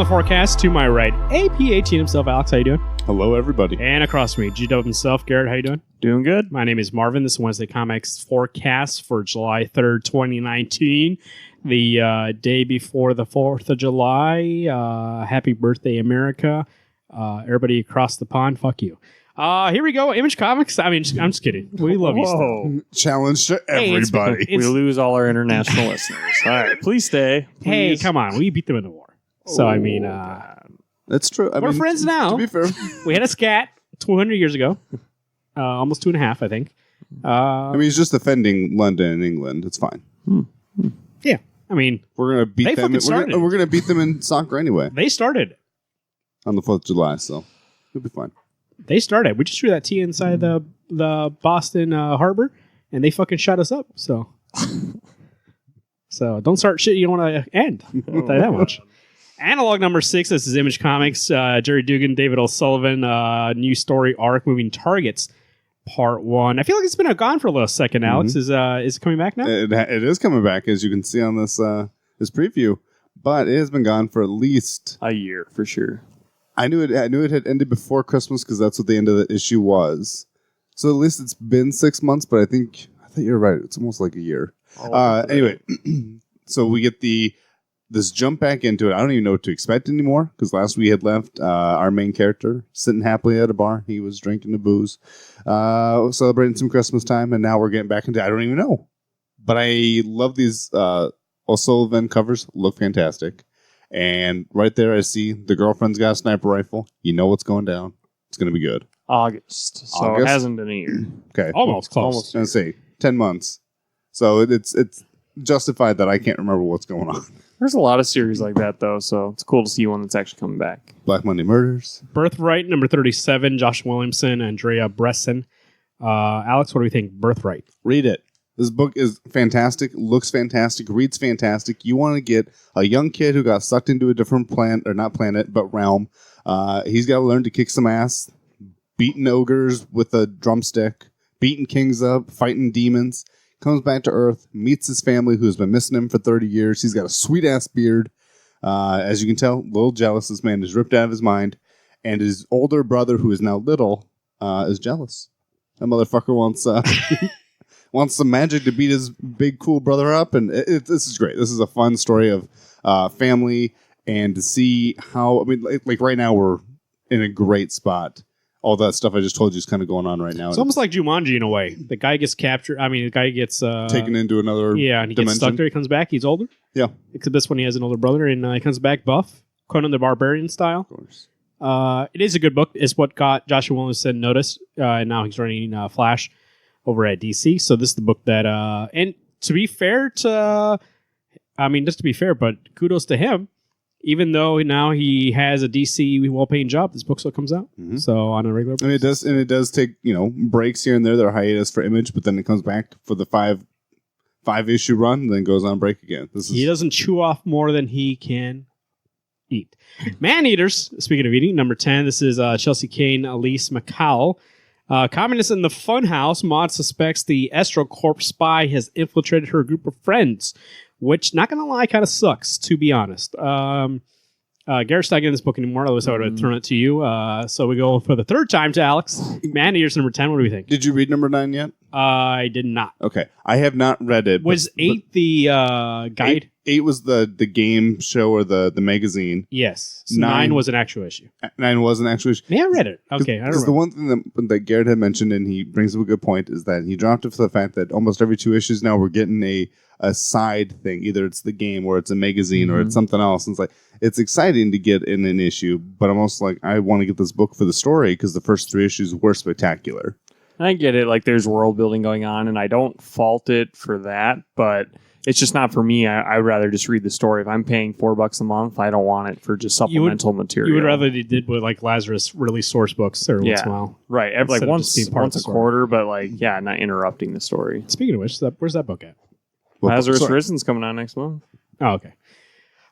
forecast. To my right, AP18 himself, Alex. How you doing? Hello, everybody. And across from me, GW himself, Garrett. How you doing? Doing good. My name is Marvin. This is Wednesday Comics forecast for July 3rd, 2019. The day before the 4th of July. Happy birthday, America. Everybody across the pond, fuck you. Here we go. Image Comics. I mean, I'm just kidding. We love you still. Challenge to everybody. It's- We lose all our international listeners. All right, please stay. Hey, Please. come on. We beat them in the war. So, I mean, That's true. we're friends now. To be fair, We had a scat 200 years ago. Almost 2.5, I think. I mean, he's just defending London and England. It's fine. Yeah. I mean, We're gonna beat They them. fucking started. We're gonna beat them in soccer anyway they started. on the 4th of July. So it'll be fine. They started. We just threw that tea inside the Boston harbor, and they fucking shut us up. So don't start shit you don't want to end. I'll tell you that much. Analog number 6. This is Image Comics. Jerry Dugan, David O'Sullivan. New story arc, Moving Targets, Part 1. I feel like it's been gone for a little second. Alex, is it coming back now? It is coming back, as you can see on this this preview, but it has been gone for at least A year for sure. I knew it had ended before Christmas because that's what the end of the issue was. So at least it's been 6 months, but I think you're right. It's almost like a year. Anyway, so we get this jump back into it. I don't even know what to expect anymore because last we had left our main character sitting happily at a bar. He was drinking the booze, celebrating some Christmas time, and now we're getting back into I don't even know. But I love these O'Sullivan covers. Look fantastic. And right there, I see the girlfriend's got a sniper rifle. You know what's going down. It's going to be good. August. So August? it hasn't been a year. Okay. Almost close. Almost. I was going to say 10 months. So it's justified that I can't remember what's going on. There's a lot of series like that, though, so it's cool to see one that's actually coming back. Black Monday Murders. Birthright, number 37. Josh Williamson, Andrea Bresson. Alex, what do we think? Birthright. Read it. This book is fantastic, looks fantastic, reads fantastic. You want to get a young kid who got sucked into a different realm. He's got to learn to kick some ass, beating ogres with a drumstick, beating kings up, fighting demons. Comes back to Earth, meets his family who's been missing him for 30 years. He's got a sweet-ass beard. As you can tell, a little jealous. This man is ripped out of his mind. And his older brother, who is now little, is jealous. That motherfucker wants some magic to beat his big, cool brother up. And this is great. This is a fun story of family. And to see how, I mean, like right now we're in a great spot. All that stuff I just told you is kind of going on right now. It's almost like Jumanji in a way. The guy gets captured. I mean, the guy gets taken into another and he dimension. gets stuck there. He comes back. He's older. Yeah. Except this one, he has an older brother, and he comes back buff, Conan the Barbarian style. Of course. It is a good book. It's what got Joshua Williamson noticed, and now he's running Flash over at DC. So this is the book that, and to be fair just to be fair, but kudos to him. Even though now he has a DC well-paying job, this book still comes out. Mm-hmm. So on a regular basis. And it does take, breaks here and there. There are hiatus for Image, but then it comes back for the five issue run, and then goes on break again. He doesn't chew off more than he can eat. Man-Eaters, speaking of eating, number 10. This is Chelsea Kane, Elise McCowell. Communist in the Funhouse, Maud suspects the Estro Corp spy has infiltrated her group of friends, which, not going to lie, kind of sucks, to be honest. Garrett's not getting this book anymore, otherwise I would have thrown it to you. So we go for the third time to Alex. Man-Eaters, number 10. What do we think? Did you read number 9 yet? I did not. Okay. I have not read it. Was 8 the guide? 8 was the game show or the magazine. Yes. So 9 9 was an actual issue. 9 was an actual issue. Yeah, I read it. Okay. I don't Because the one thing that Garrett had mentioned, and he brings up a good point, is that he dropped it for the fact that almost every 2 issues now we're getting a side thing. Either it's the game or it's a magazine or it's something else. And it's exciting to get in an issue, but I'm also like, I want to get this book for the story because the first 3 issues were spectacular. I get it. Like, there's world building going on, and I don't fault it for that, but it's just not for me. I'd rather just read the story. If I'm paying $4 a month, I don't want it for just supplemental material. You would rather they did what like Lazarus release source books every once in a while. Right. Like once a story. quarter, but not interrupting the story. Speaking of which, where's that book at? Lazarus Risen's coming out next month. Oh, okay.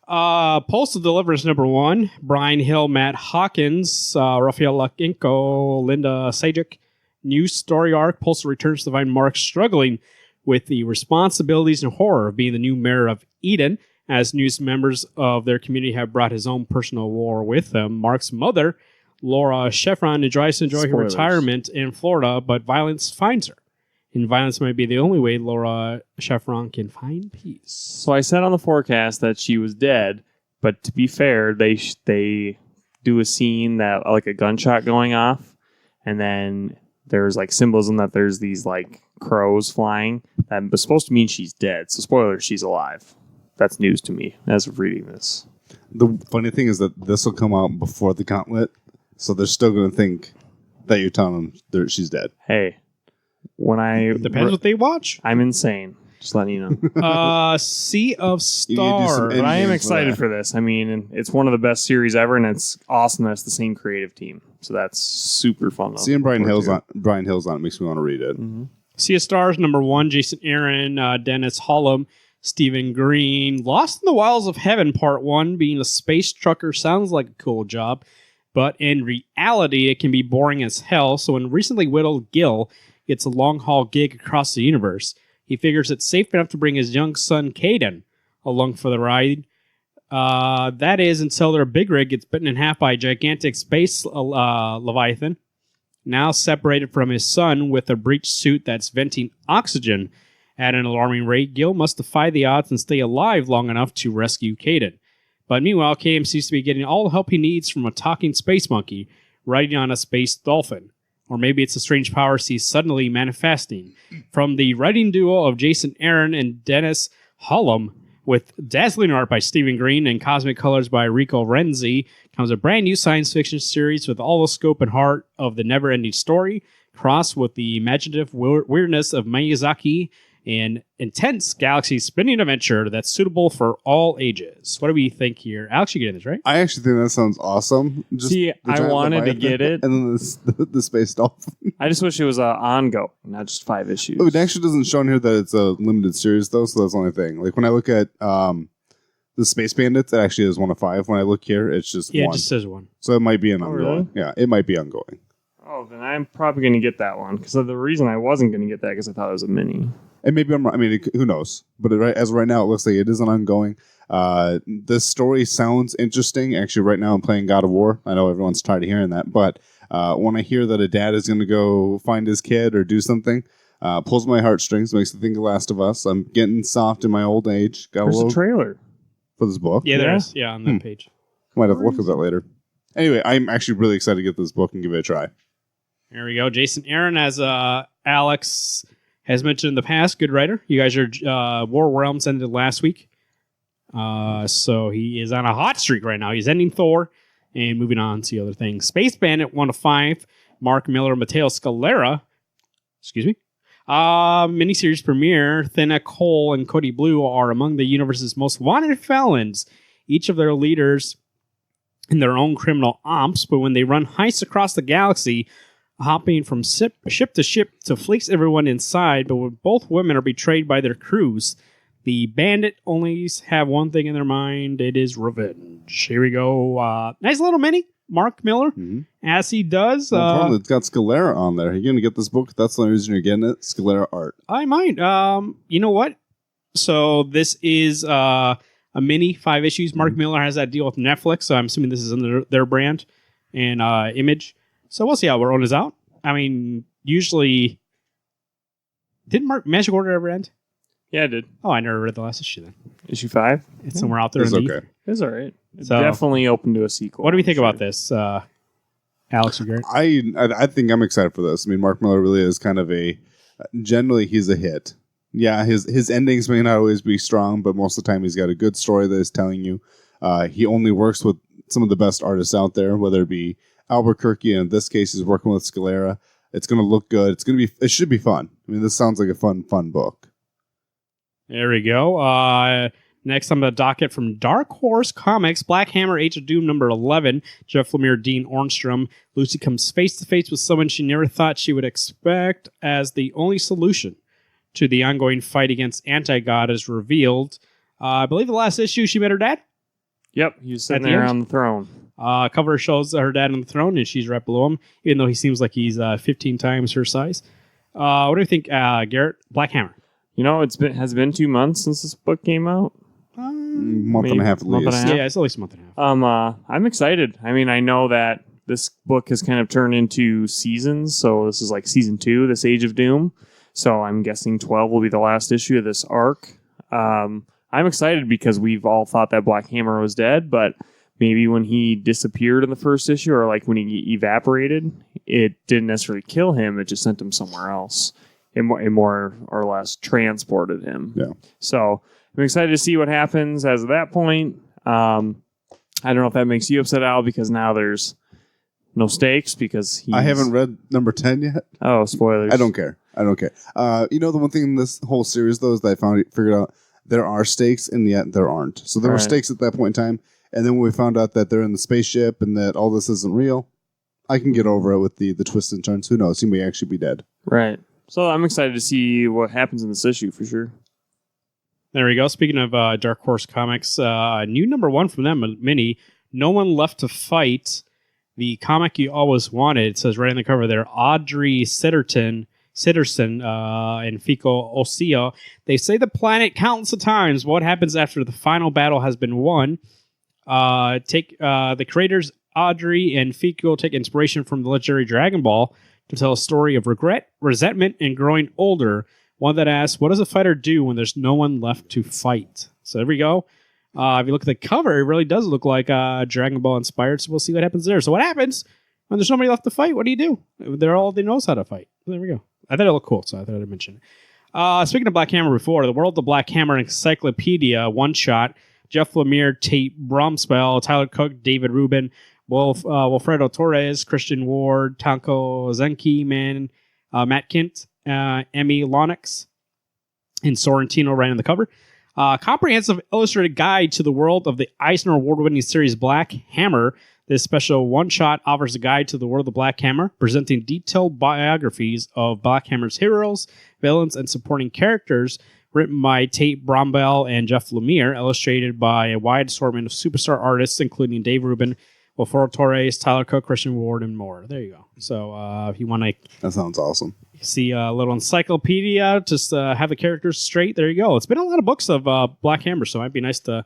Postal Deliverance number 1. Brian Hill, Matt Hawkins, Raphael Lakinko, Linda Sajic. New story arc. Postal returns to find Mark struggling with the responsibilities and horror of being the new mayor of Eden as news members of their community have brought his own personal war with them. Mark's mother, Laura Sheffron, tries to enjoy her Spoilers. retirement in Florida, but violence finds her. And violence might be the only way Laura Sheffron can find peace. So I said on the forecast that she was dead, but to be fair, they do a scene that like a gunshot going off, and then there's like symbolism that there's these like crows flying. That was supposed to mean she's dead. So spoiler, she's alive. That's news to me as of reading this. The funny thing is that this will come out before the Gauntlet, so they're still going to think that you're telling them she's dead. Hey, when I Depends what they watch. I'm insane. Just letting you know. Sea of You need to do some Stars. But I am for excited that. for this. I mean, it's one of the best series ever, and it's awesome that it's the same creative team. So that's super fun. to Seeing look forward to. Brian Hill's on it makes me want to read it. Mhm. Sea of Stars, number 1, Jason Aaron, Dennis Hollum, Stephen Green. Lost in the Wilds of Heaven, part 1. Being a space trucker sounds like a cool job, but in reality, it can be boring as hell. So when recently widowed Gil gets a long-haul gig across the universe, he figures it's safe enough to bring his young son, Caden, along for the ride. That is until their big rig gets bitten in half by a gigantic space leviathan. Now separated from his son with a breached suit that's venting oxygen at an alarming rate, Gil must defy the odds and stay alive long enough to rescue Caden. But meanwhile, Caden seems to be getting all the help he needs from a talking space monkey riding on a space dolphin. Or maybe it's a strange power he's suddenly manifesting. From the writing duo of Jason Aaron and Dennis Hollum, with dazzling art by Stephen Green and cosmic colors by Rico Renzi, comes a brand new science fiction series with all the scope and heart of the never-ending story, crossed with the imaginative weirdness of Miyazaki, and intense galaxy-spinning adventure that's suitable for all ages. What do we think here? Alex, you get this, right? I actually think that sounds awesome. Just See, the I giant wanted to Leviathan get it. and then the space dolphin. I just wish it was ongoing, not just 5 issues. Oh, it actually doesn't show in here that it's a limited series, though, so that's the only thing. Like, when I look at the Space Bandits, it actually is 1 of 5. When I look here, it's just Yeah, 1. it just says 1. So it might be an Oh, ongoing. really? Yeah, it might be ongoing. Oh, then I'm probably going to get that one. Because the reason I wasn't going to get that because I thought it was a mini. And maybe I'm wrong. I mean, who knows? But as of right now, it looks like it is an ongoing. This story sounds interesting. Actually, right now I'm playing God of War. I know everyone's tired of hearing that. But when I hear that a dad is going to go find his kid or do something, pulls my heartstrings, makes me think of Last of Us. I'm getting soft in my old age. Got There's a a little trailer. for this book. Yeah, there Yeah? is. Yeah, on that page. Might have to look at that later. Anyway, I'm actually really excited to get this book and give it a try. There we go. Jason Aaron, as Alex has mentioned in the past, good writer. You guys are War Realms ended last week. So he is on a hot streak right now. He's ending Thor and moving on to other things. Space Bandit 1 of 5. Mark Miller, Matteo Scalera. Excuse me. Miniseries premiere. Thena Cole and Cody Blue are among the universe's most wanted felons. Each of their leaders in their own criminal ops, but when they run heists across the galaxy, hopping from ship to ship to fleece everyone inside, but when both women are betrayed by their crews, the bandit only have one thing in their mind. It is revenge. Here we go. Nice little mini. Mark Miller, as he does. Well, importantly, it's got Scalera on there. You're going to get this book. That's the only reason you're getting it. Scalera art. I might. You know what? So this is a mini 5 issues. Mark Miller has that deal with Netflix, so I'm assuming this is under their brand and Image. So we'll see how Rowan is out. I mean, usually... Didn't Magic Order ever end? Yeah, I did. Oh, I never read the last issue then. Issue 5? It's somewhere out there. It's underneath. okay. It's all right. It's So- definitely open to a sequel. What do we think I'm about sure. this, Alex or Garrett? I think I'm excited for this. I mean, Mark Miller really is kind of generally he's a hit. Yeah, his endings may not always be strong, but most of the time he's got a good story that is telling you. He only works with some of the best artists out there, whether it be Albuquerque, and in this case he's working with Scalera. It's going to look good. It should be fun. I mean, this sounds like a fun book. There we go. Next on the docket from Dark Horse Comics, Black Hammer, Age of Doom, number 11. Jeff Lemire, Dean Ornstrom. Lucy comes face to face with someone she never thought she would expect as the only solution to the ongoing fight against Anti-God is revealed. I believe the last issue she met her dad. Yep, he was At sitting the there end? on the throne. Cover shows her dad on the throne, and she's right below him, even though he seems like he's 15 times her size. What do you think, Garrett? Black Hammer. You know, has been 2 months since this book came out. month and a half at month and a least. half. Yeah, it's at least a month and a half. I'm excited. I mean, I know that this book has kind of turned into seasons, so this is like season 2, this Age of Doom. So I'm guessing 12 will be the last issue of this arc. I'm excited because we've all thought that Black Hammer was dead, but maybe when he disappeared in the first issue, or like when he evaporated, it didn't necessarily kill him. It just sent him somewhere else. It more or less transported him. Yeah. So I'm excited to see what happens as of that point. I don't know if that makes you upset, Al, because now there's no stakes because I haven't read number 10 yet. Oh, spoilers. I don't care. The one thing in this whole series, though, is that I figured out there are stakes, and yet there aren't. So there were stakes at that point in time, and then when we found out that they're in the spaceship and that all this isn't real, I can get over it with the twists and turns. Who knows? He may actually be dead. Right. So I'm excited to see what happens in this issue for sure. There we go. Speaking of Dark Horse Comics, new number 1 from them, a mini, No One Left to Fight, the comic you always wanted. It says right on the cover there, Audrey Sitterson and Fico Osio. They say the planet countless of times. What happens after the final battle has been won? The creators Audrey and Fico take inspiration from the legendary Dragon Ball to tell a story of regret, resentment, and growing older. One that asks, what does a fighter do when there's no one left to fight? So there we go. If you look at the cover, it really does look like Dragon Ball inspired, so we'll see what happens there. So what happens when there's nobody left to fight? What do you do? They knows how to fight. So there we go. I thought it looked cool, so I thought I'd mention it. Speaking of Black Hammer before, the World of Black Hammer Encyclopedia one-shot, Jeff Lemire, Tate Bromspell, Tyler Cook, David Rubin, Wilfredo Torres, Christian Ward, Tanko Zenki, Matt Kint, Emmy Lonix, and Sorrentino right on the cover. Comprehensive illustrated guide to the world of the Eisner Award-winning series Black Hammer. This special one-shot offers a guide to the world of Black Hammer, presenting detailed biographies of Black Hammer's heroes, villains, and supporting characters, written by Tate Brombell and Jeff Lemire, illustrated by a wide assortment of superstar artists, including Dave Rubin, Wilfredo Torres, Tyler Cook, Christian Ward, and more. There you go. So if you want to... That sounds awesome. See a little encyclopedia, just have the characters straight. There you go. It's been a lot of books of Black Hammer, so it might be nice to,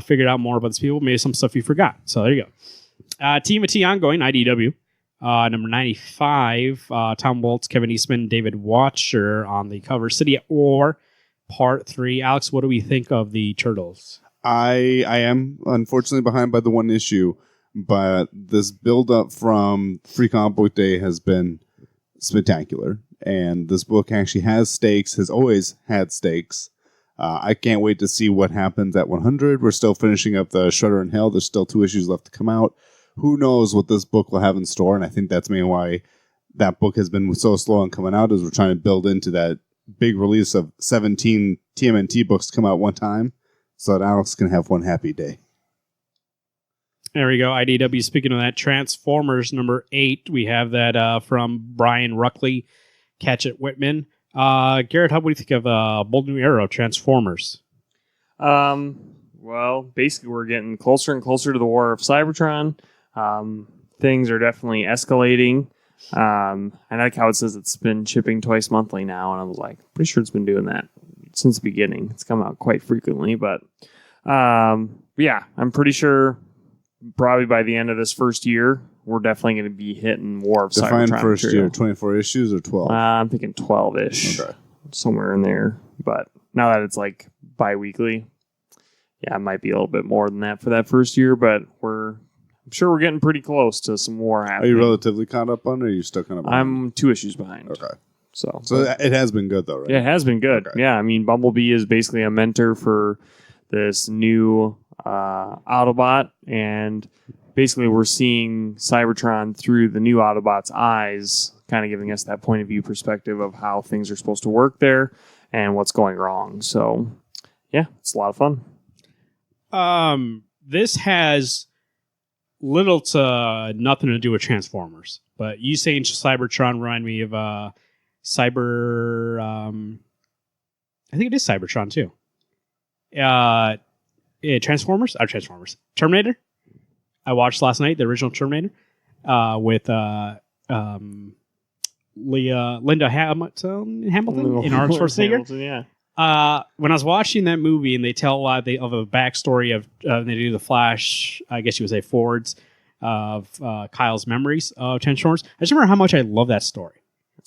figure out more about these people. Maybe some stuff you forgot. So there you go. Team of T ongoing, IDW. Number 95, Tom Waltz, Kevin Eastman, David Watcher on the cover. City at War, Part 3. Alex, what do we think of the Turtles? I am unfortunately behind by the one issue, but this build-up from Free Comic Book Day has been spectacular, and this book actually has stakes, has always had stakes. I can't wait to see what happens at 100. We're still finishing up the Shredder in Hell. There's still 2 issues left to come out. Who knows what this book will have in store, and I think that's maybe why that book has been so slow on coming out, is we're trying to build into that big release of 17 TMNT books to come out one time, so that Alex can have one happy day. There we go. IDW. Speaking of that, Transformers number 8. We have that from Brian Ruckley, Catchett Whitman. Garrett, how do you think of Bold New Era Transformers? Well, basically, we're getting closer and closer to the war of Cybertron. Things are definitely escalating. I like how it says it's been shipping twice monthly now, and I was like, pretty sure it's been doing that since the beginning. It's come out quite frequently, but yeah, I'm pretty sure probably by the end of this first year, we're definitely going to be hitting War of Cybertron. Define first year, 24 issues or 12? I'm thinking 12-ish, somewhere in there. But now that it's like bi-weekly, yeah, it might be a little bit more than that for that first year, but I'm sure we're getting pretty close to some war happening. Are you relatively caught up on it, or are you still kind of behind? I'm 2 issues behind. Okay. So it has been good, though, right? Yeah, it has been good. Okay. Yeah, I mean, Bumblebee is basically a mentor for this new Autobot, and basically we're seeing Cybertron through the new Autobot's eyes, kind of giving us that point of view perspective of how things are supposed to work there and what's going wrong. So, yeah, it's a lot of fun. This has little to nothing to do with Transformers, but you saying Cybertron remind me of Cyber. I think it is Cybertron too. Yeah, Transformers. Terminator. I watched last night the original Terminator with Linda Hamilton and Arnold Schwarzenegger. Yeah. When I was watching that movie and they tell a lot of the backstory of they do the flash, I guess you would say forwards of Kyle's memories of Transformers. I just remember how much I love that story.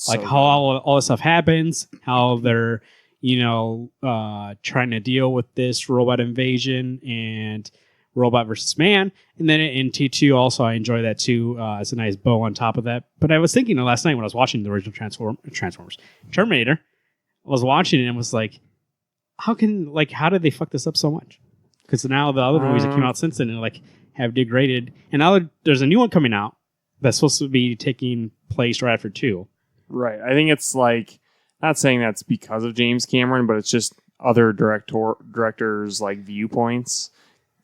Like how all this stuff happens, how they're trying to deal with this robot invasion and robot versus man. And then in T2 also I enjoy that too. It's a nice bow on top of that. But I was thinking last night when I was watching the original Transformers Terminator, I was watching it and was like, how did they fuck this up so much? Because now the other movies that came out since then have degraded. And now there's a new one coming out that's supposed to be taking place right after 2. Right. I think it's not saying that's because of James Cameron, but it's just other directors' viewpoints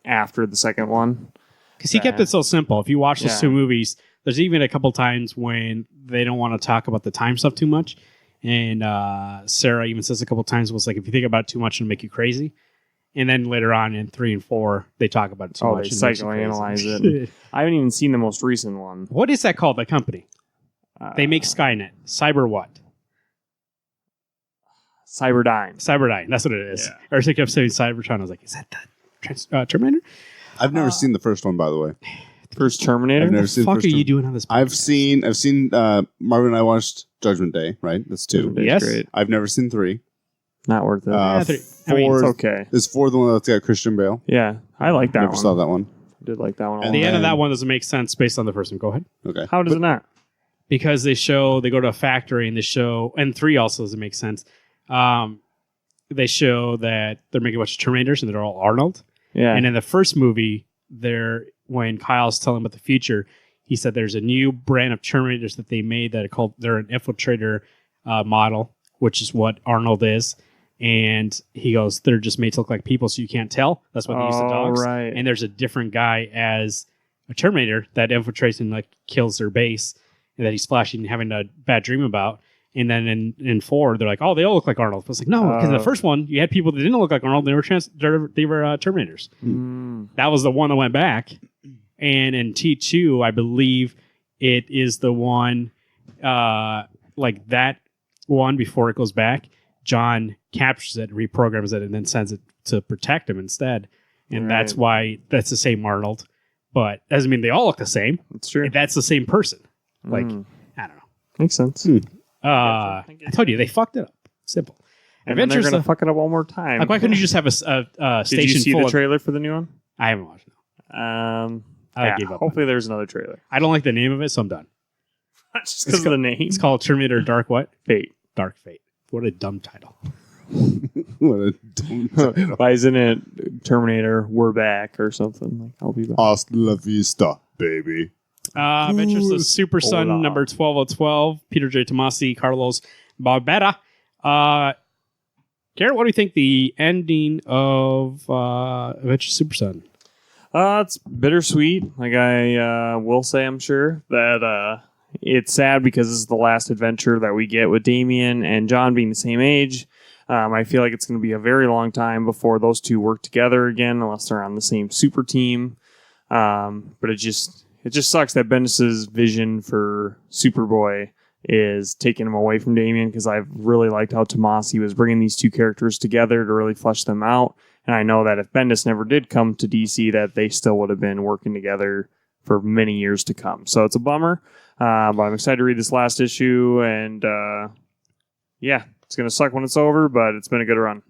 after the second one. Because he kept it so simple. If you watch those 2 movies, there's even a couple times when they don't want to talk about the time stuff too much. And Sarah even says a couple times was if you think about it too much, it'll make you crazy. And then later on in 3 and 4, they talk about it too much. They psychoanalyze it. I haven't even seen the most recent one. What is that called, that company? They make Skynet. Cyber what? Cyberdyne. That's what it is. Yeah. Or I kept saying Cybertron. I was like, is that the Terminator? I've never seen the first one, by the way. First Terminator? I've never seen the What the fuck first are you one. doing on this podcast? I've seen Marvin and I watched Judgment Day, right? That's 2. Yes. Great. I've never seen 3. Not worth it. 4 it's okay. is 4 the one that's got Christian Bale. Yeah, I like that Never one. saw that one. Did like that one. And The end of then- that one doesn't make sense based on the first one. Go ahead. Okay. How does it not? Because they go to a factory and 3 also doesn't make sense. They show that they're making a bunch of Terminators and they're all Arnold. Yeah. And in the first movie, when Kyle's telling about the future, he said there's a new brand of Terminators that they made that they're an infiltrator model, which is what Arnold is. And he goes, they're just made to look like people, so you can't tell. That's what they use the dogs. Right. And there's a different guy as a Terminator that infiltrates and kills their base, and that he's flashing and having a bad dream about. And then in 4, they're like, oh, they all look like Arnold. It's like, no, because in the first one, you had people that didn't look like Arnold. They were Terminators. That was the one that went back. And in T2, I believe it is the one, that one before it goes back. John captures it, reprograms it, and then sends it to protect him instead. And that's why that's the same Arnold. But doesn't mean they all look the same. That's true. That's the same person. I don't know. Makes sense. I told you they fucked it up. Simple. And then they're going to fuck it up one more time. Why couldn't you just have a station Did you see full the of... trailer for the new one? I haven't watched it. I gave up. Hopefully there's another trailer. I don't like the name of it, so I'm done. Just because of the name. It's called Terminator Dark what? Fate. Dark Fate. What a dumb title. What a dumb title. Why isn't it Terminator, We're Back or something? I'll be back. Hasta la vista, baby. Adventures of Super Son Hola. number 1212. Peter J. Tomasi, Carlos Barbera. Garrett, what do you think the ending of Adventures of Super Son? It's bittersweet. I will say, I'm sure that it's sad because this is the last adventure that we get with Damien and John being the same age. I feel like it's going to be a very long time before those two work together again, unless they're on the same super team. But it just sucks that Bendis's vision for Superboy is taking him away from Damien, because I've really liked how Tomasi was bringing these two characters together to really flesh them out. And I know that if Bendis never did come to DC, that they still would have been working together for many years to come. So it's a bummer, but I'm excited to read this last issue. And it's going to suck when it's over, but it's been a good run.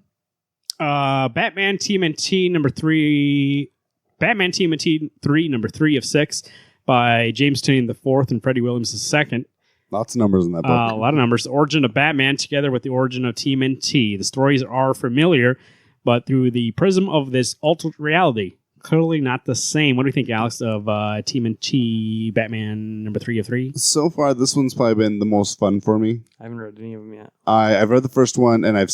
Batman TMNT number 3. Batman TMNT 3, number 3 of 6 by James Tynion IV and Freddie Williams II. Lots of numbers in that book. A lot of numbers. The origin of Batman together with the origin of TMNT. The stories are familiar, but through the prism of this alternate reality. Clearly not the same. What do you think, Alex, of TMNT Batman number 3 of 3? So far, this one's probably been the most fun for me. I haven't read any of them yet. I've read the first one, and I've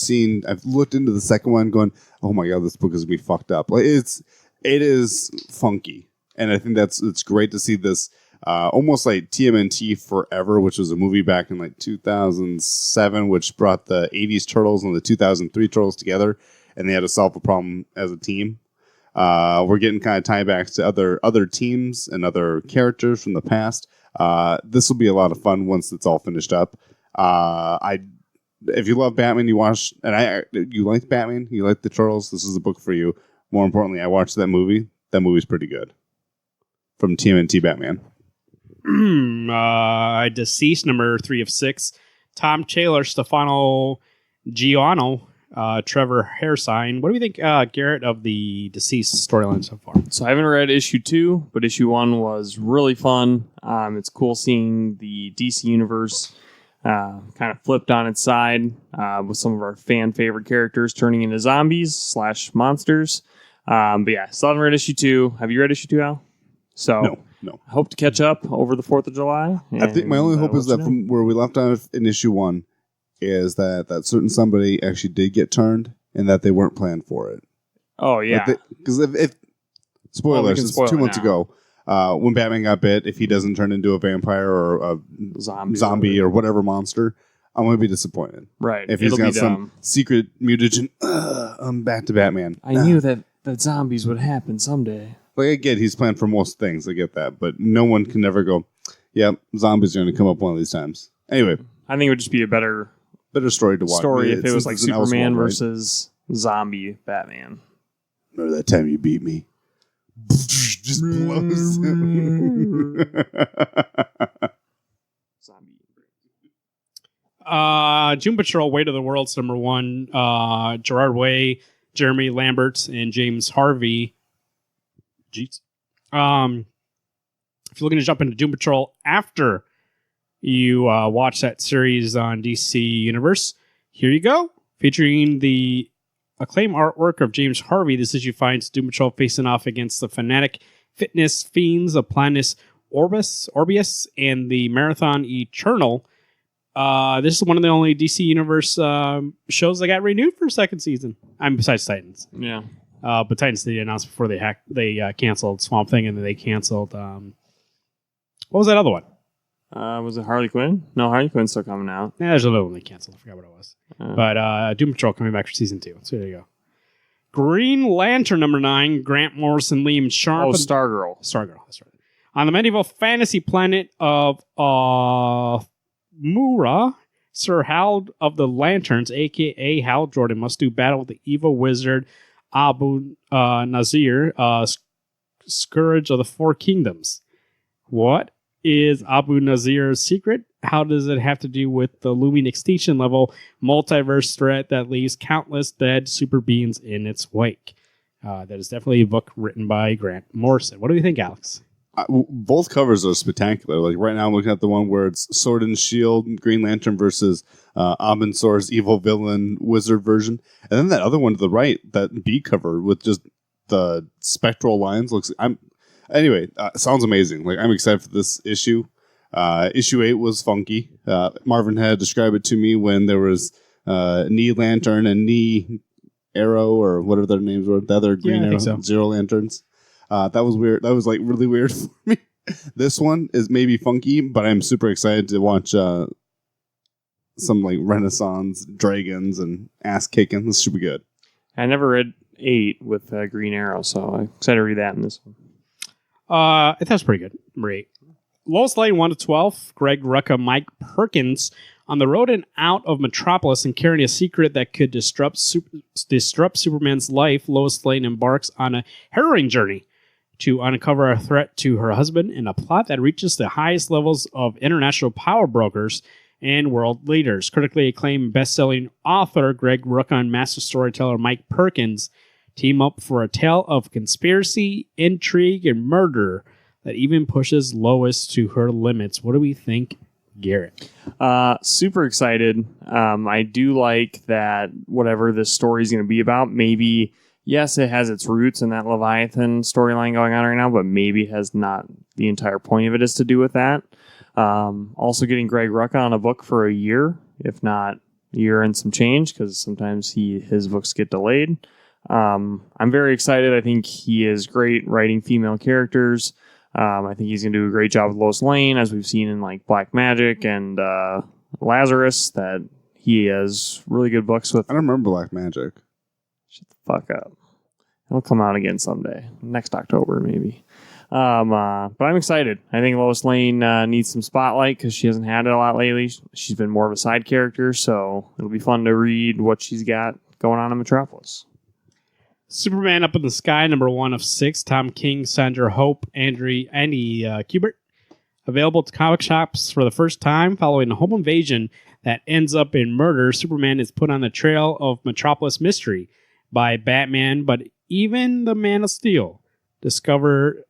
looked into the second one going, oh my god, this book is going to be fucked up. It is funky. And I think it's great to see this almost like TMNT Forever, which was a movie back in 2007, which brought the 80s Turtles and the 2003 Turtles together, and they had to solve a problem as a team. We're getting kind of tiebacks to other teams and other characters from the past. This will be a lot of fun once it's all finished up. I if you love Batman, you like Batman, you like the Turtles, this is a book for you. More importantly, I watched that movie. That movie's pretty good. From TMNT Batman. Deceased, number 3 of 6. Tom Taylor, Stefano Giano, Trevor Hairsine. What do we think, Garrett, of the Deceased storyline so far? So I haven't read issue 2, but issue 1 was really fun. It's cool seeing the DC universe kind of flipped on its side with some of our fan favorite characters turning into zombies / monsters. But yeah, still haven't read issue 2. Have you read issue 2, Al? So no. I hope to catch up over the 4th of July. I think my only hope is that from where we left off in issue 1 is that certain somebody actually did get turned and that they weren't planned for it. Oh, yeah. Because if spoilers, it's 2 months ago, when Batman got bit, if he doesn't turn into a vampire or a zombie or whatever monster, I'm going to be disappointed. Right. If he's got some secret mutagen, I'm back to Batman. I knew that zombies would happen someday. Like, I get he's planned for most things. I get that. But no one can never go, yep, zombies are going to come up one of these times. Anyway. I think it would just be a better story to watch. If it was like Superman versus zombie Batman. Remember that time you beat me? Just blows. Doom Patrol, Weight of the World's number 1. Gerard Way, Jeremy Lambert, and James Harvey. Jeez. If you're looking to jump into Doom Patrol after you watch that series on DC Universe, here you go. Featuring the acclaimed artwork of James Harvey, this issue finds Doom Patrol facing off against the fanatic fitness fiends of Planus Orbius and the Marathon Eternal. This is one of the only DC Universe shows that got renewed for a second season. Besides Titans. Yeah. But Titans they announced before they canceled Swamp Thing, and then they canceled what was that other one? Was it Harley Quinn? No, Harley Quinn's still coming out. Yeah, there's another one they canceled. I forgot what it was. But Doom Patrol coming back for season 2. So there you go. Green Lantern number 9. Grant Morrison, Liam Sharp. Oh, Stargirl. Stargirl. That's right. On the medieval fantasy planet of Mura, Sir Hal of the Lanterns, a.k.a. Hal Jordan, must do battle with the evil wizard Abu Nazir, Scourge of the Four Kingdoms. What is Abu Nazir's secret? How does it have to do with the looming extinction level multiverse threat that leaves countless dead super beings in its wake? That is definitely a book written by Grant Morrison. What do you think, Alex? Both covers are spectacular. Like right now, I'm looking at the one where it's Sword and Shield, Green Lantern versus Abin Sur's evil villain wizard version, and then that other one to the right, that B cover with just the spectral lines looks. Sounds amazing. Like I'm excited for this issue. Issue 8 was funky. Marvin had described it to me when there was Knee Lantern and Knee Arrow or whatever their names were. The other Green Arrow, Zero Lanterns. That was weird. That was like really weird for me. This one is maybe funky, but I'm super excited to watch some like Renaissance dragons and ass kicking. This should be good. I never read 8 with Green Arrow, so I'm excited to read that in this one. I thought it was pretty good. Number 8. Lois Lane 1 to 12. Greg Rucka, Mike Perkins. On the road and out of Metropolis and carrying a secret that could disrupt Superman's life, Lois Lane embarks on a harrowing journey to uncover a threat to her husband in a plot that reaches the highest levels of international power brokers and world leaders. Critically acclaimed best-selling author Greg Rucka and master storyteller Mike Perkins team up for a tale of conspiracy, intrigue, and murder that even pushes Lois to her limits. What do we think, Garrett? Super excited. I do like that whatever this story is going to be about, maybe, yes, it has its roots in that Leviathan storyline going on right now, but maybe it has not the entire point of it is to do with that. Also getting Greg Rucka on a book for a year, if not a year and some change, because sometimes his books get delayed. I'm very excited. I think he is great writing female characters. I think he's going to do a great job with Lois Lane, as we've seen in like Black Magic and Lazarus, that he has really good books with. I don't remember Black Magic. Shut the fuck up. It'll come out again someday. Next October, maybe. But I'm excited. I think Lois Lane needs some spotlight because she hasn't had it a lot lately. She's been more of a side character, so it'll be fun to read what she's got going on in Metropolis. Superman Up in the Sky, number 1 of 6. Tom King, Sandra Hope, Andy Kubert. Available to comic shops for the first time following a home invasion that ends up in murder. Superman is put on the trail of Metropolis mystery by Batman, but can even the Man of Steel discover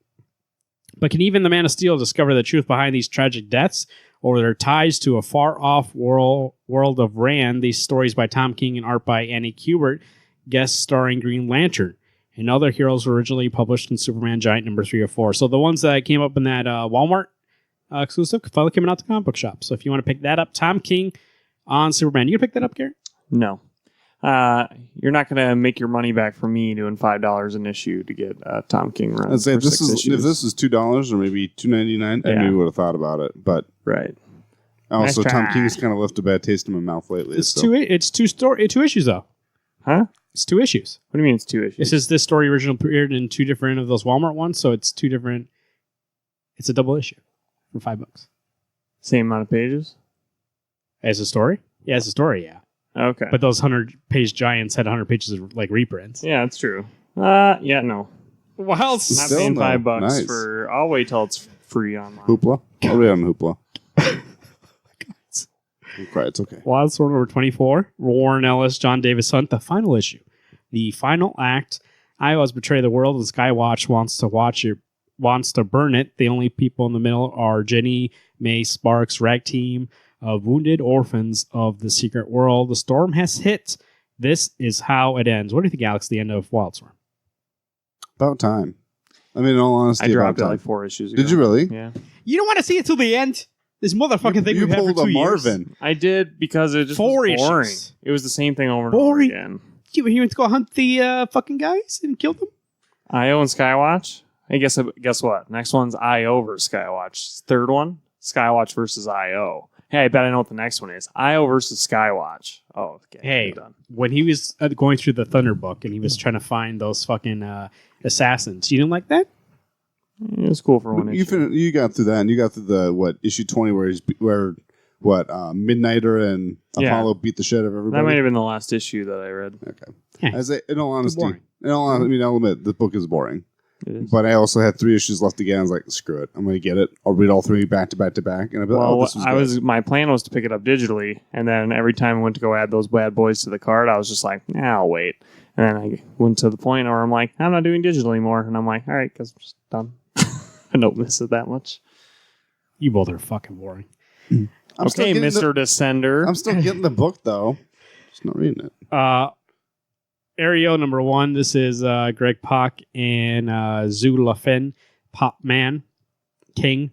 the truth behind these tragic deaths or their ties to a far-off world of Rand? These stories by Tom King and art by Andy Kubert, guest starring Green Lantern. And other heroes were originally published in Superman Giant number 3 or 4. So the ones that came up in that Walmart exclusive finally coming out to comic book shop. So if you want to pick that up, Tom King on Superman. You gonna pick that up, Garrett? No. You're not going to make your money back from me doing $5 an issue to get Tom King run. I'd say if this is $2 or maybe $2.99, I maybe would have thought about it. But right. Also, Nice Tom try. King's kind of left a bad taste in my mouth lately. It's so. two issues though. Huh? It's 2 issues. What do you mean it's 2 issues? This story originally appeared in 2 different of those Walmart ones, so it's 2 different. It's a double issue for $5. Same amount of pages? As a story? Yeah, as a story, yeah. Okay. But those 100-page giants had 100 pages of like reprints. Yeah, that's true. Yeah, no. Well, Not Still paying no. $5 Nice. for... I'll wait till it's free online. Hoopla? I'll read on Hoopla. Don't cry, it's okay. Wildstorm number 24. Warren Ellis, John Davis Hunt, the final issue. The final act. Iowa's betrayed the world and Skywatch wants to burn it. The only people in the middle are Jenny, May, Sparks, Ragteam of wounded orphans of the secret world. The storm has hit. This is how it ends. What do you think, Alex, the end of Wildstorm? About time. I mean, in all honesty, I dropped it about like time. 4 issues ago. Did you really? Yeah. You don't want to see it till the end? This motherfucking thing You we've had for pulled 2 a years. Marvin. I did because it just 4 was boring. issues. It was the same thing over and Boring. over again. You went to go hunt the fucking guys and kill them? IO and Skywatch. Hey, guess what? Next one's IO versus Skywatch. Third one, Skywatch versus IO. Hey, I bet I know what the next one is. IO versus Skywatch. Oh, okay. Hey, Done. when he was going through the Thunder book and he was trying to find those fucking assassins, you didn't like that? It was cool for one issue. You got through that, and you got through the issue 20 where Midnighter and Yeah. Apollo beat the shit out of everybody. That might have been the last issue that I read. Okay. Yeah. I say, in all honesty, boring. I mean, I'll admit the book is boring. It is. But I also had 3 issues left again. I was like, screw it, I'm going to get it. I'll read all 3 back to back to back, and I'll be like, Well, this was good. my plan was to pick it up digitally, and then every time I went to go add those bad boys to the card, I was just like, nah, I'll wait. And then I went to the point where I'm like, I'm not doing digital anymore, and I'm like, all right, because I'm just done. I don't miss it that much. You both are fucking boring. I'm still Okay, getting Mr. Descender. I'm still getting the book though. Just not reading it. Ariel number 1. This is Greg Pak and Zu Lafen, Pop Man, King.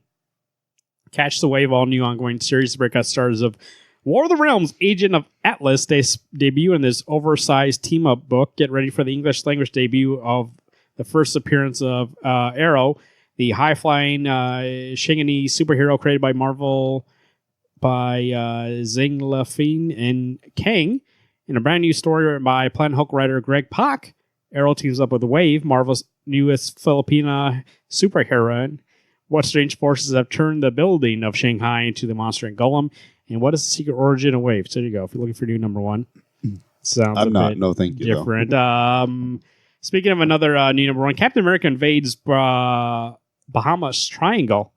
Catch the Wave, all new ongoing series. The breakout stars of War of the Realms, Agent of Atlas. They debut in this oversized team-up book. Get ready for the English language debut of the first appearance of Arrow, the high-flying Shingani superhero created by Marvel by Zing Lafine and Kang. In a brand new story written by Planet Hulk writer Greg Pak, Arrow teams up with Wave, Marvel's newest Filipina superheroine. What strange forces have turned the building of Shanghai into the monster and Golem? And what is the secret origin of Wave? So there you go. If you're looking for new number 1, sounds I'm a not. bit No, thank you. different. Speaking of another new number 1, Captain America invades Bahamas Triangle.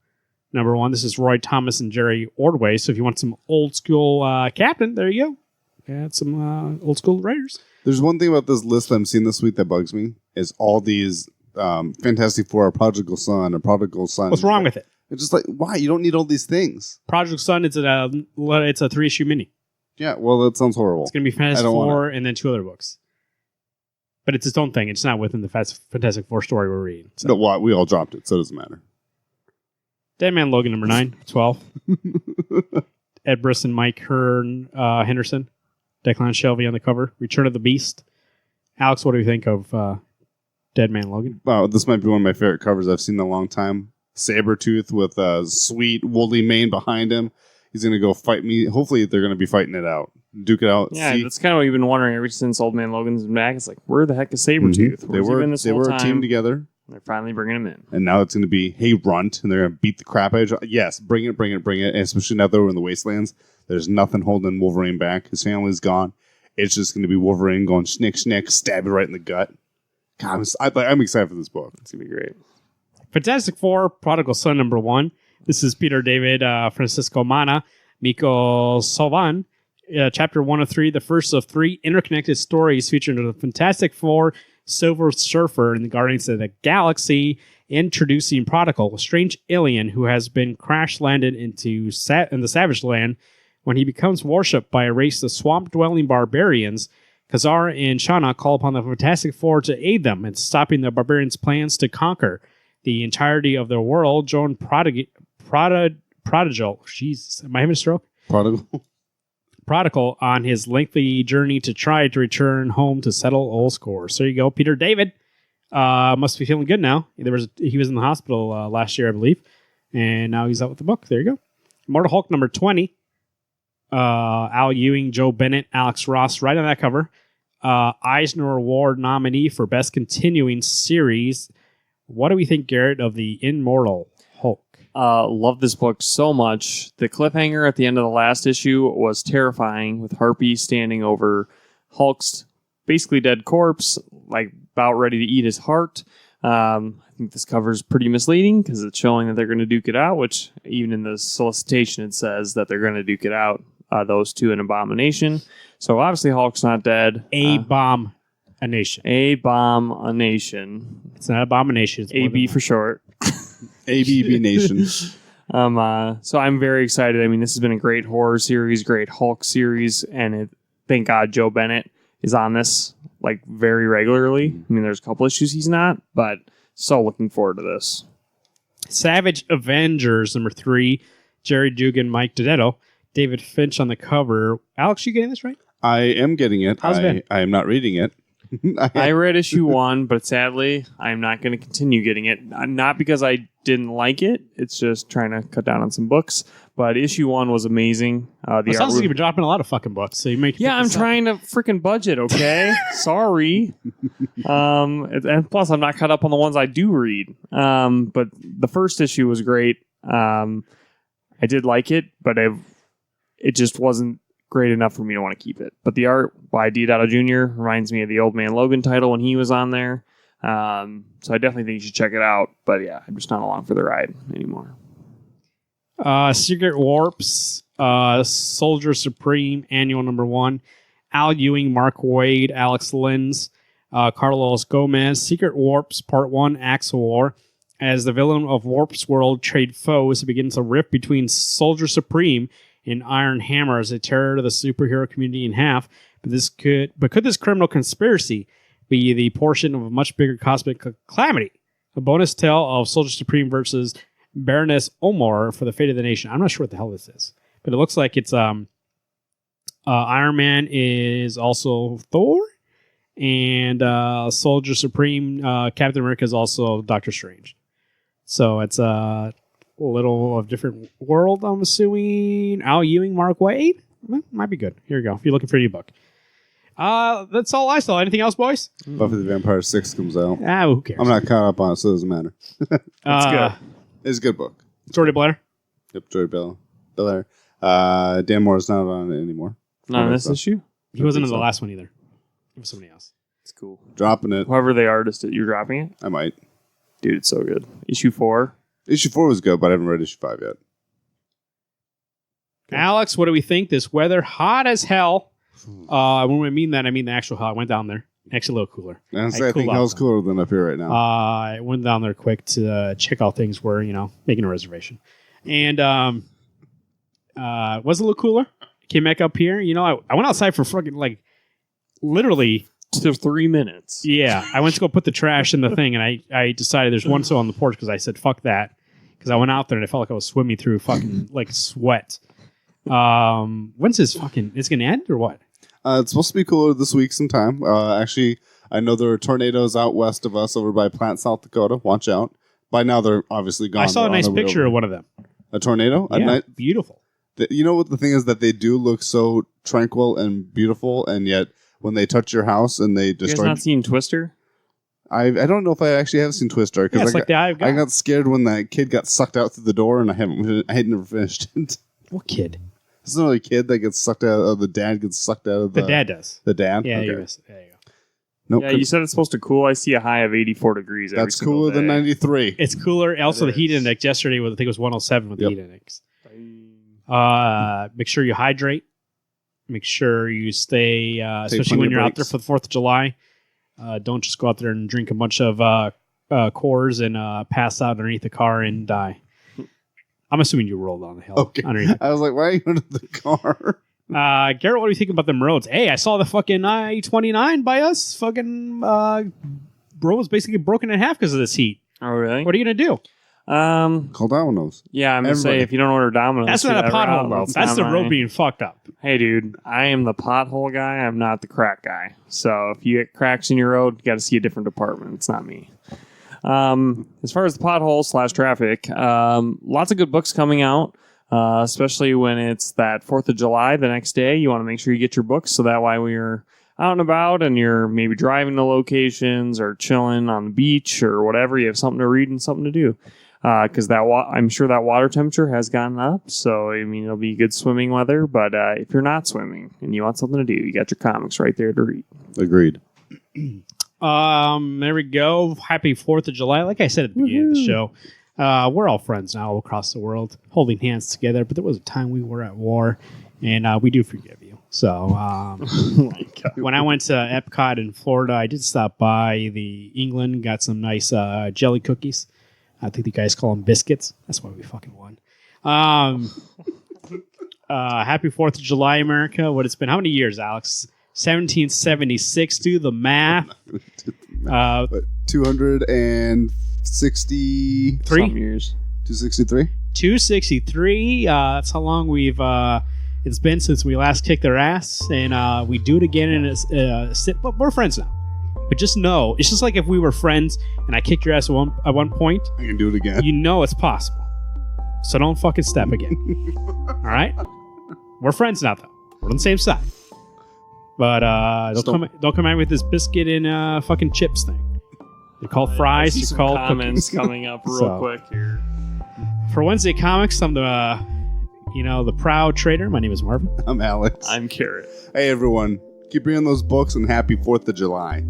Number 1. This is Roy Thomas and Jerry Ordway. So if you want some old school Captain, there you go. Got some old school writers. There's one thing about this list that I'm seeing this week that bugs me is all these Fantastic Four, Prodigal Son, or Prodigal Son. What's wrong with it? It's just like, why? You don't need all these things. Project Sun, it's a 3-issue mini. Yeah, well, that sounds horrible. It's going to be Fantastic don't want Four and then 2 other books. But it's its own thing. It's not within the Fantastic Four story we're reading. So. No, well, we all dropped it, so it doesn't matter. Dead Man Logan, number 9, 12. Ed Brisson, Mike Henderson, Declan Shelby on the cover. Return of the Beast. Alex, what do you think of Dead Man Logan? Wow, this might be one of my favorite covers I've seen in a long time. Sabretooth with a sweet woolly mane behind him. He's going to go fight me. Hopefully, they're going to be fighting it out. Duke it out. Yeah, see. that's kind of what you've been wondering ever since Old Man Logan's been back. It's like, where the heck is Sabretooth? They were a team together. They're finally bringing him in. And now it's going to be, hey, Runt, and they're going to beat the crap out of you. Yes, bring it. And especially now that we're in the Wastelands, there's nothing holding Wolverine back. His family's gone. It's just going to be Wolverine going snick, stab you right in the gut. God, I'm excited for this book. It's going to be great. Fantastic Four, Prodigal Son #1. This is Peter David, Francisco Mana, Miko Salvan. Chapter 1 of 3, the first of 3 interconnected stories featuring the Fantastic Four, Silver Surfer, and the Guardians of the Galaxy, introducing Prodigal, a strange alien who has been crash-landed in the Savage Land when he becomes worshipped by a race of swamp-dwelling barbarians. Kazar and Shauna call upon the Fantastic Four to aid them in stopping the barbarians' plans to conquer the entirety of their world. Joan Prodigal. Jesus, am I having a stroke? Prodigal on his lengthy journey to try to return home to settle old scores. So there you go. Peter David must be feeling good now. He was in the hospital last year, I believe, and now he's out with the book. There you go. Immortal Hulk #20. Al Ewing, Joe Bennett, Alex Ross, right on that cover. Eisner Award nominee for Best Continuing Series. What do we think, Garrett, of the Immortal Hulk? Love this book so much. The cliffhanger at the end of the last issue was terrifying, with Harpy standing over Hulk's basically dead corpse, like about ready to eat his heart. I think this cover is pretty misleading because it's showing that they're going to duke it out, which even in the solicitation it says that they're going to duke it out, those two in Abomination. So obviously Hulk's not dead. Abomination. Abomination. It's not Abomination. It's AB for short. ABB Nation. So I'm very excited. I mean, this has been a great horror series, great Hulk series, and thank God Joe Bennett is on this like very regularly. I mean, there's a couple issues he's not, but so looking forward to this. Savage Avengers #3. Jerry Dugan, Mike Dodetto, David Finch on the cover. Alex, you getting this right? I am getting it. How's it been? I am not reading it. I read issue 1, but sadly, I'm not going to continue getting it. Not because I didn't like it. It's just trying to cut down on some books. But issue 1 was amazing. It sounds like you've been dropping a lot of fucking books. So you make I'm trying to freaking budget. Okay, sorry. And plus, I'm not caught up on the ones I do read. But the first issue was great. I did like it, but it just wasn't great enough for me to want to keep it. But the art by Diodato Jr. reminds me of the Old Man Logan title when he was on there. So I definitely think you should check it out. But yeah, I'm just not along for the ride anymore. Secret Warps, Soldier Supreme, Annual #1. Al Ewing, Mark Waid, Alex Lins, Carlos Gomez. Secret Warps, Part 1, Acts of War. As the villain of Warp's world trade foes, it begins a rift between Soldier Supreme and Iron Hammer as they tear the superhero community in half. But could this criminal conspiracy be the portion of a much bigger cosmic calamity? A bonus tale of Soldier Supreme versus Baroness Omar for the fate of the nation. I'm not sure what the hell this is, but it looks like it's Iron Man is also Thor, and Soldier Supreme, Captain America is also Doctor Strange. So it's a little of different world, I'm assuming. Al Ewing, Mark Waid? Might be good. Here we go. If you're looking for a new book. That's all I saw. Anything else, boys? Buffy the Vampire 6 comes out. Who cares? I'm not caught up on it, so it doesn't matter. That's good. It's a good book. Jordy Blair? Yep, Jordy Belair. Dan Moore's not on it anymore. Not in this issue? He wasn't in the last one either. It was somebody else. It's cool. Dropping it. Whoever the artist is, you're dropping it? I might. Dude, it's so good. Issue 4. Issue 4 was good, but I haven't read issue 5 yet. Alex, what do we think? This weather, hot as hell. When I mean that, I mean the actual hell. I went down there. Actually, a little cooler. I think hell's cooler than up here right now. I went down there quick to check out things where, making a reservation. And was a little cooler. Came back up here. I went outside for fucking, literally... To 3 minutes. Yeah. I went to go put the trash in the thing, and I decided there's one on the porch because I said, fuck that. Because I went out there, and I felt like I was swimming through fucking, sweat. When's this fucking... It's going to end, or what? It's supposed to be cooler this week sometime. Actually, I know there are tornadoes out west of us over by Plant, South Dakota. Watch out. By now, they're obviously gone. I saw a nice picture of one of them. A tornado? Yeah, beautiful. You know what the thing is? That they do look so tranquil and beautiful, and yet when they touch your house and they destroy... You guys not seen Twister? I don't know if I actually have seen Twister Yeah, because it's like the Eye of God. I got scared when that kid got sucked out through the door, and I had never finished it. What kid? It's not a kid that gets sucked out. The dad gets sucked out of The dad does. The dad. Yeah, Okay. you missed it. There you go. Nope. Yeah, you said it's supposed to cool. I see a high of 84 degrees. Every That's single cooler than day. 93. It's cooler. Also, the It heat is. index yesterday was, I think it was 107 with Yep. the heat index. Make sure you hydrate. Make sure you stay, especially plenty when of you're out there breaks. for the 4th of July. Don't just go out there and drink a bunch of Coors and pass out underneath the car and die. I'm assuming you rolled on the hill. Okay. Underneath. I was like, why are you under the car? Garrett, what do you think about them roads? Hey, I saw the fucking I-29 by us. Fucking bro was basically broken in half because of this heat. Oh, really? What are you going to do? Call Domino's. Yeah, I'm going to say Everybody. if you don't order Domino's, That's do not a that route, pothole, though. That's the not road my- being fucked up. Hey, dude, I am the pothole guy. I'm not the crack guy. So if you get cracks in your road, you got to see a different department. It's not me. As far as the potholes / traffic, lots of good books coming out, especially when it's that 4th of July the next day. You want to make sure you get your books so that way when you're out and about and you're maybe driving to locations or chilling on the beach or whatever, you have something to read and something to do. Because I'm sure that water temperature has gone up, so I mean it'll be good swimming weather. But if you're not swimming and you want something to do, you got your comics right there to read. Agreed. There we go. Happy 4th of July. Like I said at the beginning of the show, we're all friends now across the world, holding hands together. But there was a time we were at war, and we do forgive you. So when I went to Epcot in Florida, I did stop by the England, got some nice jelly cookies. I think the guys call them biscuits. That's why we fucking won. Happy 4th of July, America. What it's been. How many years, Alex? 1776. Do the math. 263? Some years. 263? 263. That's how long it's been since we last kicked their ass, and we do it again in a sit. But we're friends now. But just know, it's just like if we were friends and I kicked your ass at one point, I can do it again. you know it's possible. So don't fucking step again. All right? We're friends now, though. We're on the same side. But don't come at me with this biscuit and fucking chips thing. They're called fries. I see They're some called comments cookies. coming up real So. quick here. For Wednesday Comics, I'm the proud trader. My name is Marvin. I'm Alex. I'm Carrot. Hey, everyone. Keep reading those books and happy 4th of July.